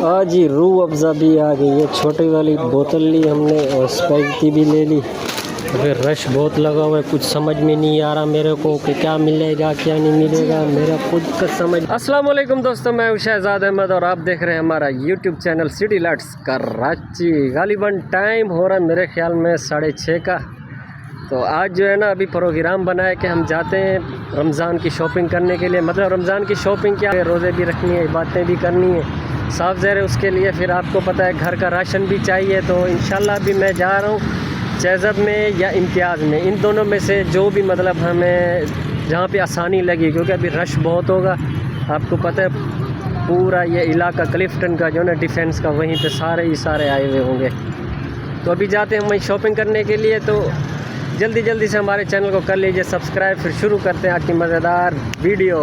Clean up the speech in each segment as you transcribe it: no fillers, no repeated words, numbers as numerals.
आज ही रूह अफ़ज़ा भी आ गई है। छोटी वाली बोतल ली हमने और स्पाइटी भी ले ली। फिर रश बहुत लगा हुआ है, कुछ समझ में नहीं आ रहा मेरे को कि क्या मिलेगा क्या नहीं मिलेगा, मेरा खुद का समझ। अस्सलाम वालेकुम दोस्तों, मैं शहजाद अहमद और आप देख रहे हैं हमारा YouTube channel city lights Karachi. गालिबन टाइम हो रहा है मेरे ख्याल में 6:30 का। तो आज जो है ना अभी प्रोग्राम बना है कि हम जाते हैं रमज़ान की शॉपिंग करने के लिए। मतलब रमज़ान की शॉपिंग क्या है, रोज़े भी रखनी है, बातें भी करनी है, साफ ज़हर है। उसके लिए फिर आपको पता है घर का राशन भी चाहिए। तो इंशाल्लाह अभी मैं जा रहा हूँ चेज़ब में या इम्तियाज़ में, इन दोनों में से जो भी मतलब हमें जहाँ पे आसानी लगी, क्योंकि अभी रश बहुत होगा। आपको पता है पूरा ये इलाका क्लिफ्टन का जो है ना डिफेंस का, वहीं पे सारे आए हुए होंगे। तो अभी जाते हैं वहीं शॉपिंग करने के लिए। तो जल्दी से हमारे चैनल को कर लीजिए सब्सक्राइब। फिर शुरू करते हैं आज की मज़ेदार वीडियो।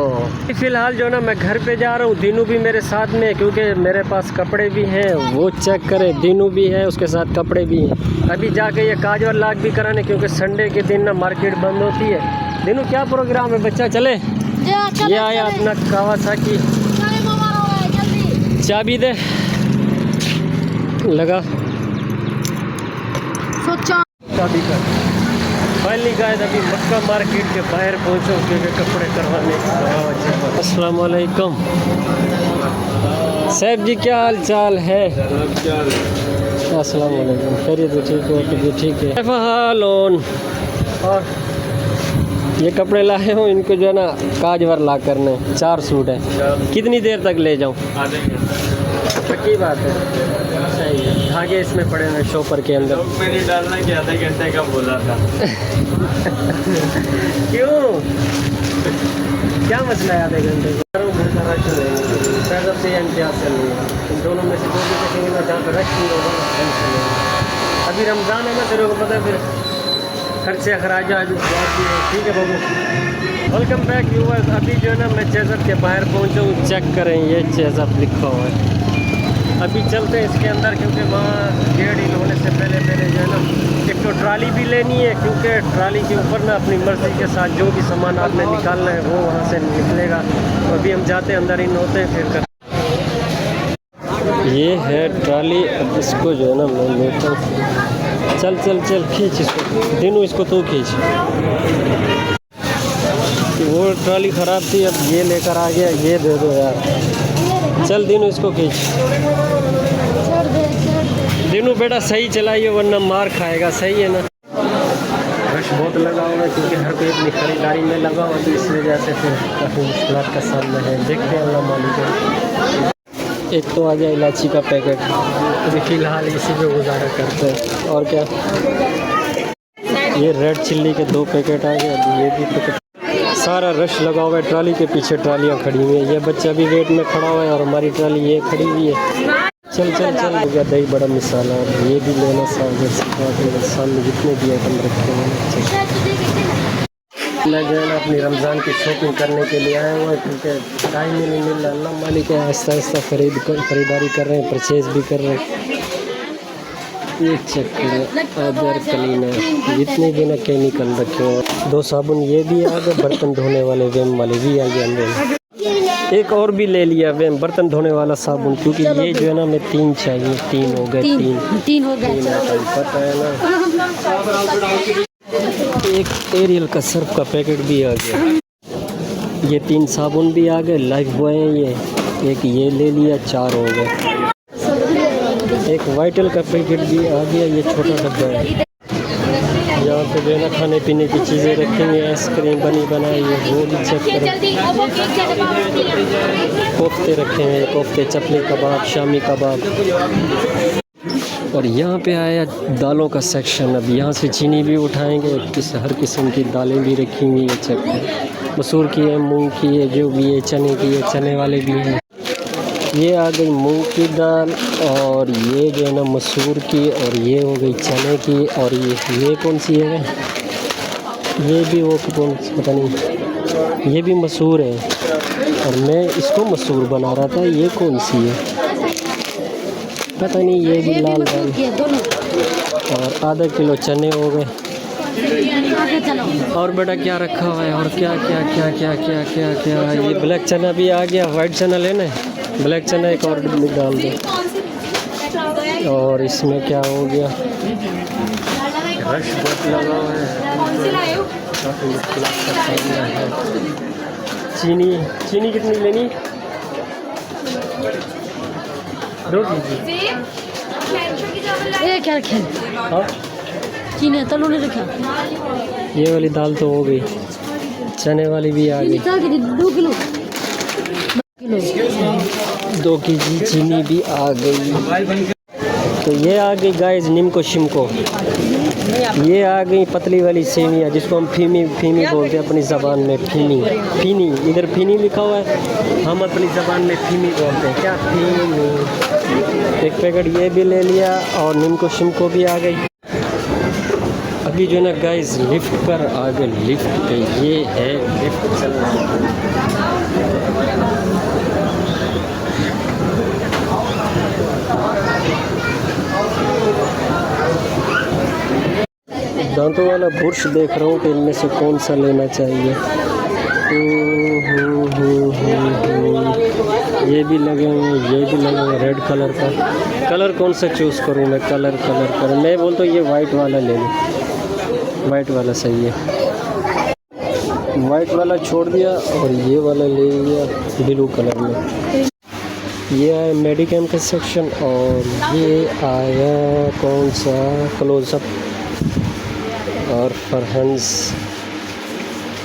फ़िलहाल जो ना मैं घर पे जा रहा हूँ, दीनू भी मेरे साथ में, क्योंकि मेरे पास कपड़े भी हैं, वो चेक करें। दीनू भी है, उसके साथ कपड़े भी हैं। अभी जाके ये काज और लाग भी कराने, क्योंकि संडे के दिन ना मार्केट बंद होती है। दीनू क्या प्रोग्राम है बच्चा? चले ये आया अपना कावासाकी, चाबी दे लगा चाबी का। फाइनली गाइस अभी मक्का मार्केट के बाहर पहुंचो क्योंकि कपड़े करवाने। अस्सलाम वालेकुम साहब जी, क्या हाल चाल है? अस्सलाम वालेकुम, खैरियत है? ठीक हो? तो ठीक है। हालोन और ये कपड़े लाए हूँ, इनको जो है ना काजवर ला करने। 4 सूट है। कितनी देर तक ले जाऊँ? पक्की बात है, सही है। धागे इसमें पड़े हुए शॉपर के अंदर। मैंने डालना कि आधे घंटे का बोला था। क्यों, क्या मसला है आधे घंटे का? रश से इम्तियाज से नहीं है, इन दोनों में से जो भी देखेंगे ना जहाँ पर रश नहीं होगा। अभी रमज़ान है ना, तेरे को पता है, फिर खर्चे अखराजात ठीक है बाबू। Welcome back viewers. अभी जो है ना मैं चेज़ब के बाहर पहुँचा हूँ। चेक करें, ये चेज़ब लिखा हुआ है। अभी चलते हैं इसके अंदर, क्योंकि वहाँ गेट इन होने से पहले जो है ना एक तो ट्राली भी लेनी है, क्योंकि ट्राली के ऊपर ना अपनी मर्ज़ी के साथ जो भी सामान आपने निकालना है वो वहाँ से निकलेगा। तो अभी हम जाते हैं अंदर, इन होते हैं फिर कर। ये है ट्राली, अब इसको जो है ना मैं लेता हूँ। चल खींच इसको, दिनों इसको तो खींच। वो ट्राली ख़राब थी, अब ये लेकर आ गया। ये दे दो यार। चल दिनू इसको खींच। दिनू बेटा सही चलाइए वरना मार खाएगा, सही है ना? रश बहुत लगा हुआ है क्योंकि हर कोई अपनी खरीदारी में लगा हुआ, तो इस वजह से फिर काफ़ी मुश्किलात का सामना है। देखते हैं अल्लाह मालिक। एक तो आ गया इलायची का पैकेट, अभी फ़िलहाल इसी पे गुजारा करते हैं। और क्या, ये रेड चिल्ली के 2 पैकेट आ गए। अभी ये भी पैकेट। सारा रश लगा हुआ है, ट्राली के पीछे ट्रालियाँ खड़ी हुई हैं। ये बच्चा भी वेट में खड़ा हुआ है और हमारी ट्राली ये खड़ी हुई है। चल हो गया दही बड़ा मिसाला, ये भी लेना सामने जितने भी आइटम रखे हैं। मैं जो है ना अपनी रमज़ान की शॉपिंग करने के लिए आया हुआ है, क्योंकि टाइम ही नहीं मिल रहा। अल्लाह मालिक है, आहिस्ता खरीदारी कर रहे हैं, परचेज़ भी कर रहे हैं। ये चेक करें, अदर क्लीनर, जितने भी ना केमिकल रखे हैं। 2 साबुन ये भी आ गए, बर्तन धोने वाले वेम वाले भी आ गए अंदर। एक और भी ले लिया वेम, बर्तन धोने वाला साबुन, क्योंकि ये जो है ना मैं 3 चाहिए। 3 हो गए, 3 हो गए, पता है ना। एक एरियल का सर्फ का पैकेट भी आ गया। ये 3 साबुन भी आ गए, लाइफ बॉय है ये। एक ये ले लिया, 4 हो गए। एक वाइटल का पैकेट भी आ गया, ये छोटा डब्बा है। यहाँ पे जो है ना खाने पीने की चीज़ें रखेंगे, आइसक्रीम बनी बनाई है, वो भी चेक करें। कोफ्ते रखे हैं, कोफ्ते, चपली कबाब, शामी कबाब। और यहाँ पे आया दालों का सेक्शन। अब यहाँ से चीनी भी उठाएंगे, हर किस्म की दालें भी रखी हुई है। चेक करें, मसूर की है, मूंग की है, जो भी है, चने की है, चने वाले भी हैं। ये आ गई मूंग की दाल, और ये जो है ना मसूर की, और ये हो गई चने की। और ये कौन सी है? ये भी वो कौन, पता नहीं, ये भी मसूर है। और मैं इसको मसूर बना रहा था, ये कौन सी है पता नहीं। ये भी लाल दाल। और आधा किलो चने हो गए। और बेटा क्या रखा हुआ है? और क्या क्या क्या क्या क्या क्या क्या? ये ब्लैक चना भी आ गया। वाइट चना लेना है? ब्लैक चना एक और डाल दो। और इसमें क्या हो गया, रश बहुत लगा हुआ है, काफ़ी मुश्किल का सामना है। चीनी कितनी लेनी? 2 कीजिए। क्या रखे? हाँ चीनी तलो नहीं रखा। ये वाली दाल तो हो गई, चने वाली भी आ गई। 2 किलो 2 केजी चीनी भी आ गई। तो ये आ गई गाइस निम्को शिमको, ये आ गई पतली वाली सेवियाँ जिसको हम फीमी बोलते हैं अपनी ज़बान में। फीनी इधर फीनी लिखा हुआ है, हम अपनी ज़बान में फीमी बोलते हैं। क्या फीमी। एक पैकेट ये भी ले लिया और निम्को शिमको भी आ गई। अभी जो है ना गाइस लिफ्ट पर आ गए। लिफ्ट पे ये है लिफ्ट चल रहा है। दांतों वाला ब्रश देख रहा हूँ कि इनमें से कौन सा लेना चाहिए। ये भी लगे हुए हैं, ये भी लगे हुए रेड कलर का। कलर कौन सा चूज़ करूँ मैं? कलर मैं बोलता हूँ ये वाइट वाला ले लूँ। वाइट वाला सही है। वाइट वाला छोड़ दिया और ये वाला ले लिया ब्लू कलर में। ये आया मेडिकम का सेक्शन और ये आया कौन सा क्लोजअप और फरहंस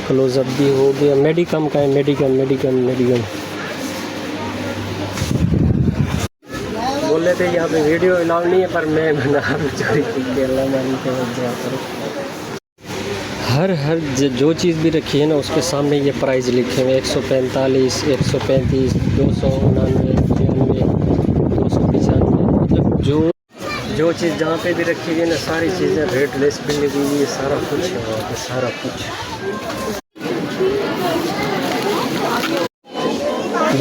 क्लोजअप भी हो गया। मेडिकम का है, मेडिकम बोल रहे थे यहाँ पे वीडियो अलाउ नहीं है पर मैं बना चोरी के अल्लाह मानी के हर जो चीज़ भी रखी है ना उसके सामने ये प्राइस लिखे हुए 145, 135, 299, 295। मतलब जो चीज़ जहाँ पे भी रखी गई ना सारी चीज़ें रेट लेस भी लगी हुई है। सारा कुछ है वहाँ पे, सारा कुछ।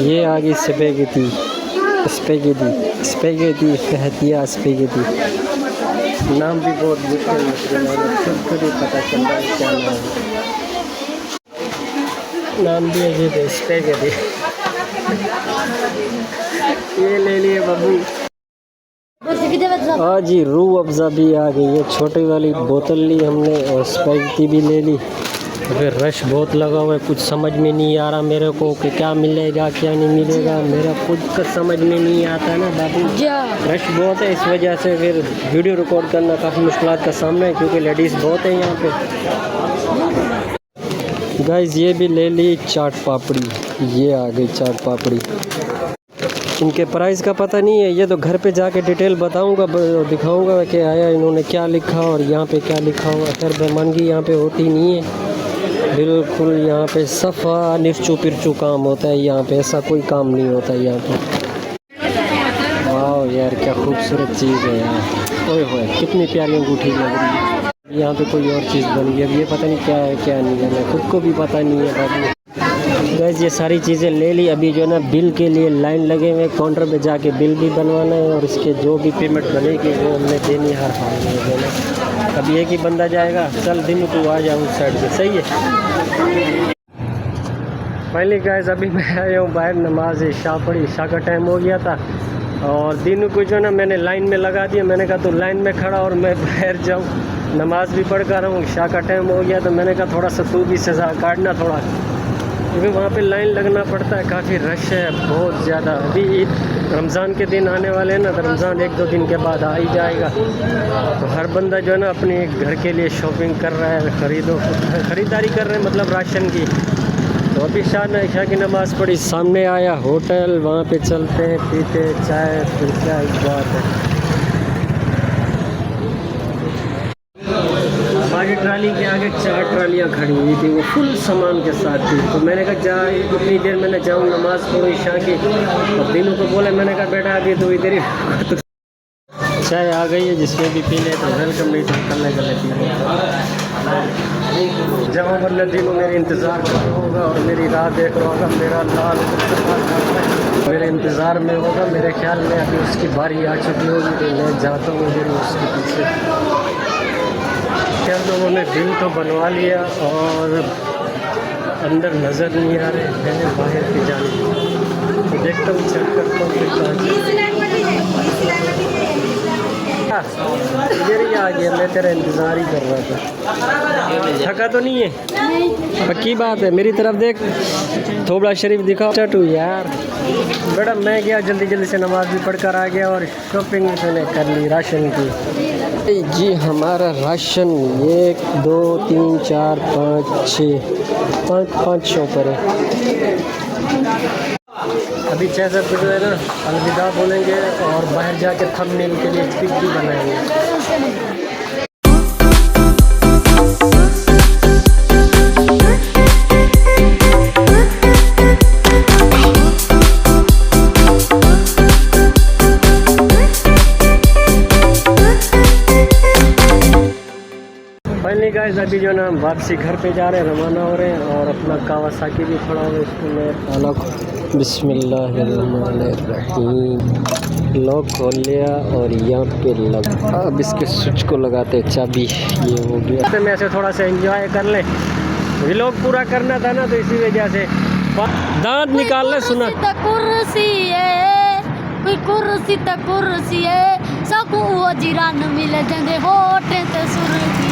ये आ गई स्पेगेटी नाम भी बहुत मुश्किल खुद ही पता चल रहा है क्या नाम है। नाम भी अजीब है स्पेगेटी। ये ले लिए बाबू। हाँ जी रूह अफ़ज़ा भी आ गई है। छोटी वाली बोतल ली हमने और स्पेगेटी भी ले ली। फिर रश बहुत लगा हुआ है, कुछ समझ में नहीं आ रहा मेरे को कि क्या मिलेगा क्या नहीं मिलेगा। मेरा खुद का समझ में नहीं आता ना बाबू, रश बहुत है। इस वजह से फिर वीडियो रिकॉर्ड करना काफ़ी मुश्किल का सामना है क्योंकि लेडीज़ बहुत है यहाँ पे। गाइस ये भी ले ली चाट पापड़ी। ये आ गई चाट पापड़ी। इनके प्राइस का पता नहीं है, ये तो घर पे जाके डिटेल बताऊंगा, दिखाऊंगा कि आया इन्होंने क्या लिखा और यहाँ पे क्या लिखा हुआ। खैर बेमानगी यहाँ पे होती नहीं है बिल्कुल। यहाँ पे सफ़ा निरचू पिरचू काम होता है, यहाँ पे ऐसा कोई काम नहीं होता यहाँ पे। वाह यार क्या खूबसूरत चीज़ है यार। ओए होए कितनी प्यारी अंगूठी लग रही है। यहाँ पे कोई और चीज़ बन गई, अब ये पता नहीं क्या है क्या नहीं है, मैं खुद को भी पता नहीं है बाबू। गैस ये सारी चीज़ें ले ली। अभी जो है ना बिल के लिए लाइन लगे हुए, काउंटर पे जाके बिल भी बनवाना है और इसके जो भी पेमेंट बनेगी वो हमने देनी हर हाल में देना। अभी एक ही बंदा जाएगा, चल दिन तू आ जा उस साइड पे, सही है। फाइनली गाइस अभी मैं आया हूँ बाहर, नमाज इशा पढ़ी, इशा का टाइम हो गया था और दिन को जो है ना मैंने लाइन में लगा दिया। मैंने कहा तो लाइन में खड़ा और मैं बाहर जाऊँ, नमाज भी पढ़ कर रहा हूँ, इशा का टाइम हो गया तो मैंने कहा थोड़ा सा तू भी सज़ा काटना थोड़ा, क्योंकि वहाँ पे लाइन लगना पड़ता है। काफ़ी रश है बहुत ज़्यादा। अभी ईद रमज़ान के दिन आने वाले हैं ना, तो रमज़ान 1-2 दिन के बाद आ ही जाएगा। तो हर बंदा जो है ना अपने घर के लिए शॉपिंग कर रहा है, ख़रीदारी कर रहे हैं मतलब राशन की। तो अभी इशा की नमाज़ पढ़ी, सामने आया होटल, वहाँ पे चलते हैं पीते चाय, फिर क्या बात है। हमारी ट्राली के आगे 4 ट्रालियाँ खड़ी हुई थी, वो फुल सामान के साथ थी। तो मैंने कहा जा इतनी देर मैंने जाऊँ नमाज़ पढ़ो इशा की। और दिनों को बोले, मैंने कहा बेटा अभी तो इधर ही तो चाय आ गई है, जिसमें भी पी ले तो वेलकम, नहीं तो कल पी जहाँ पर दिनों मेरे इंतज़ार कर रहा होगा और मेरी राह देख रहा होगा, मेरा लाल मेरे इंतज़ार में होगा। मेरे ख्याल में अभी उसकी बारी आ चुकी होगी तो मैं जाता हूँ उधर उसके पीछे। क्या लोगों ने बिल तो बनवा लिया और अंदर नज़र नहीं आ रहे हैं बाहर की जाने। तो देखता हूँ, चेक करता हूँ इधर ही आ गया। मैं तेरा इंतज़ार ही कर रहा था। थका तो नहीं है? पक्की बात है, मेरी तरफ देख, थोबड़ा शरीफ दिखा टू यार। बेटा मैं गया जल्दी जल्दी से, नमाज भी पढ़कर आ गया और शॉपिंग मैंने कर ली राशन की। जी हमारा राशन 1 2 3 4 5 6 5 शॉपर है। अभी 6 बजे जो है ना अलविदा बोलेंगे और बाहर जाके थंबनेल के लिए पिक भी बनाएंगे। फाइनली गाइस अभी जो ना हम वापसी घर पे जा रहे हैं, रवाना हो रहे हैं और अपना कावासाकी भी खड़ा हुआ है। इसको मैं ताला बिस्मिल्लाहिर्रहमानिर्रहीम लॉक खोल लिया और यहाँ पे लगा। अब इसके स्विच को लगाते हैं चाबी। ये हो गया। तो मैं ऐसे थोड़ा सा एंजॉय कर ले, व्लॉग पूरा करना था ना, तो इसी वजह से दांत निकाल ले। सुना कुर्सी है, कोई कुर्सी त कुर्सी है, सकू वो जिरान मिल जंदे होटे ते सुरती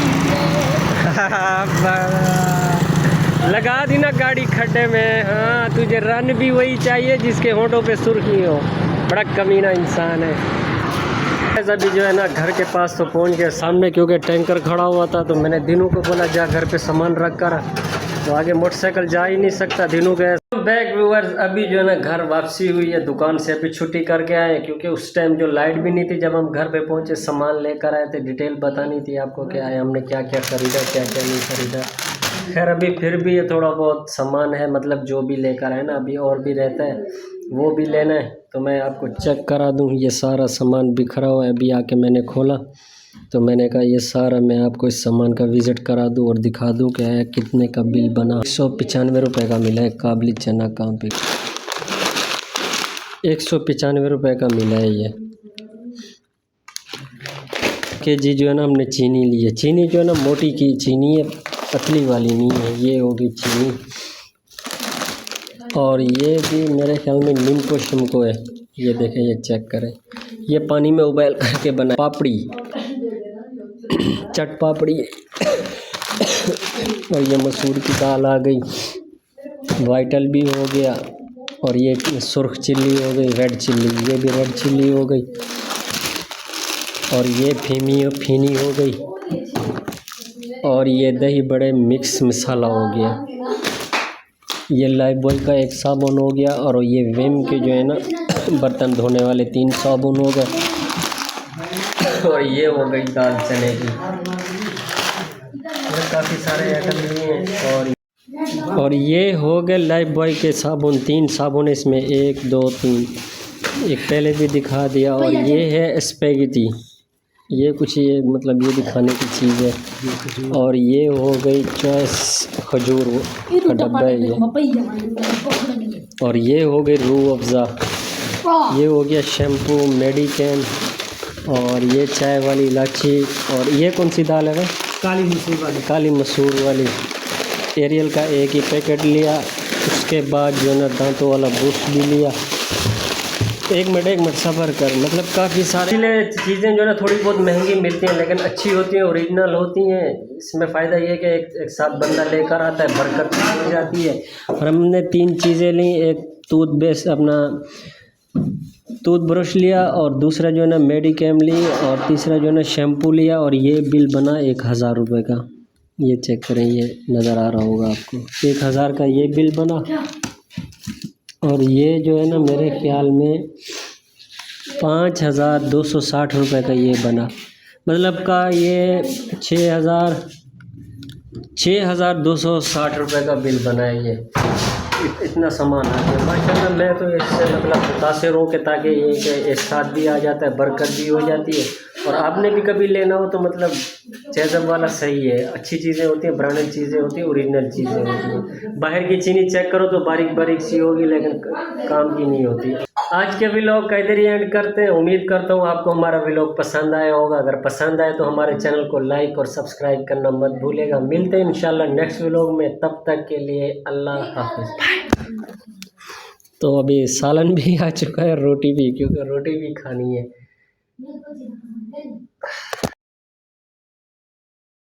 लगा दी ना गाड़ी खड्डे में। हाँ तुझे रन भी वही चाहिए जिसके होठों पे सुर्खी हो। बड़ा कमीना इंसान है। अभी जो है ना घर के पास तो पहुंच गए सामने, क्योंकि टैंकर खड़ा हुआ था तो मैंने दिनों को बोला जा घर पे सामान रख कर, तो आगे मोटरसाइकिल जा ही नहीं सकता। दिनों के बैक व्यूअर्स अभी जो है ना घर वापसी हुई है, दुकान से अभी छुट्टी करके आए, क्योंकि उस टाइम जो लाइट भी नहीं थी जब हम घर पे पहुंचे। सामान लेकर आए थे, डिटेल बतानी थी आपको क्या है, हमने क्या क्या खरीदा क्या क्या नहीं खरीदा। खैर अभी फिर भी ये थोड़ा बहुत सामान है, मतलब जो भी लेकर आए ना, अभी और भी रहता है वो भी लेना है, तो मैं आपको चेक करा दूँ। ये सारा सामान बिखरा हुआ है। अभी आके मैंने खोला तो मैंने कहा ये सारा मैं आपको इस सामान का विज़िट करा दूं और दिखा दूं क्या है, कितने का बिल बना। 195 रुपये का मिला है काबली चना काम पे, 195 रुपये का मिला है ये के जी। जो है ना हमने चीनी ली है, चीनी जो है ना मोटी की चीनी है, पतली वाली नहीं है। ये होगी चीनी, और ये भी मेरे ख्याल में निम्को शिमको है। ये देखें, ये चेक करें, ये पानी में उबाल करके बना पापड़ी, चट पापड़ी। और ये मसूर की दाल आ गई, वाइटल भी हो गया, और ये सुर्ख चिल्ली हो गई, रेड चिल्ली, ये भी रेड चिल्ली हो गई, और ये फीनी हो गई, और ये दही बड़े मिक्स मसाला हो गया। ये लाइफबॉय का एक साबुन हो गया, और ये विम के जो है ना बर्तन धोने वाले 3 साबुन हो गए, और ये हो गई दाल चने की। काफ़ी सारे आइटम लिए हैं। और ये हो गए लाइफबॉय के साबुन, 3 साबुन इसमें, 1 2 3, एक पहले भी दिखा दिया। और ये है स्पेगेटी, ये कुछ ये मतलब ये दिखाने की चीज़ है। और ये हो गई चॉइस खजूर का डब्बा है ये। और ये हो गई रूह अफ़ज़ा, ये हो गया शैम्पू मेडिकेन, और ये चाय वाली इलायची। और ये कौन सी दाल है भाई? काली मसूर वाली। एरियल का एक ही पैकेट लिया। उसके बाद जो है ना दांतों वाला ब्रश भी लिया। एक मिनट सफ़र कर, मतलब काफ़ी सारी चीज़ें जो है ना थोड़ी बहुत महंगी मिलती हैं, लेकिन अच्छी होती हैं, ओरिजिनल होती हैं। इसमें फ़ायदा ये है कि एक साथ बंदा लेकर आता है, बरकत हो जाती है। और हमने 3 चीज़ें ली, एक टूथब्रश लिया, और दूसरा जो है ना मेडिकेम ली, और तीसरा जो है ना शैम्पू लिया। और ये बिल बना 1000 रुपये का। ये चेक करें, ये नज़र आ रहा होगा आपको, 1000 का ये बिल बना। और ये जो है ना मेरे ख्याल में 5260 रुपये का ये बना, मतलब का ये 6260 रुपये का बिल बना है। ये इतना सामान आ गया माशाल्लाह। मैं तो इससे मतलब मुतासिर हूँ कि ताकि ये कि एक साथ भी आ जाता है, बरकत भी हो जाती है। और आपने भी कभी लेना हो तो मतलब चेज़अप वाला सही है, अच्छी चीज़ें होती हैं, ब्रांडेड चीज़ें होती हैं, ओरिजिनल चीज़ें होती हैं। बाहर की चीनी चेक करो तो बारीक बारीक सी होगी, लेकिन काम की नहीं होती। आज के व्लॉग का इधर ही एंड करते हैं। उम्मीद करता हूँ आपको हमारा व्लॉग पसंद आया होगा। अगर पसंद आए तो हमारे चैनल को लाइक और सब्सक्राइब करना मत भूलिएगा। मिलते हैं इंशाल्लाह नेक्स्ट व्लॉग में, तब तक के लिए अल्लाह हाफिज़। तो अभी सालन भी आ चुका है, रोटी भी, क्योंकि रोटी भी खानी है।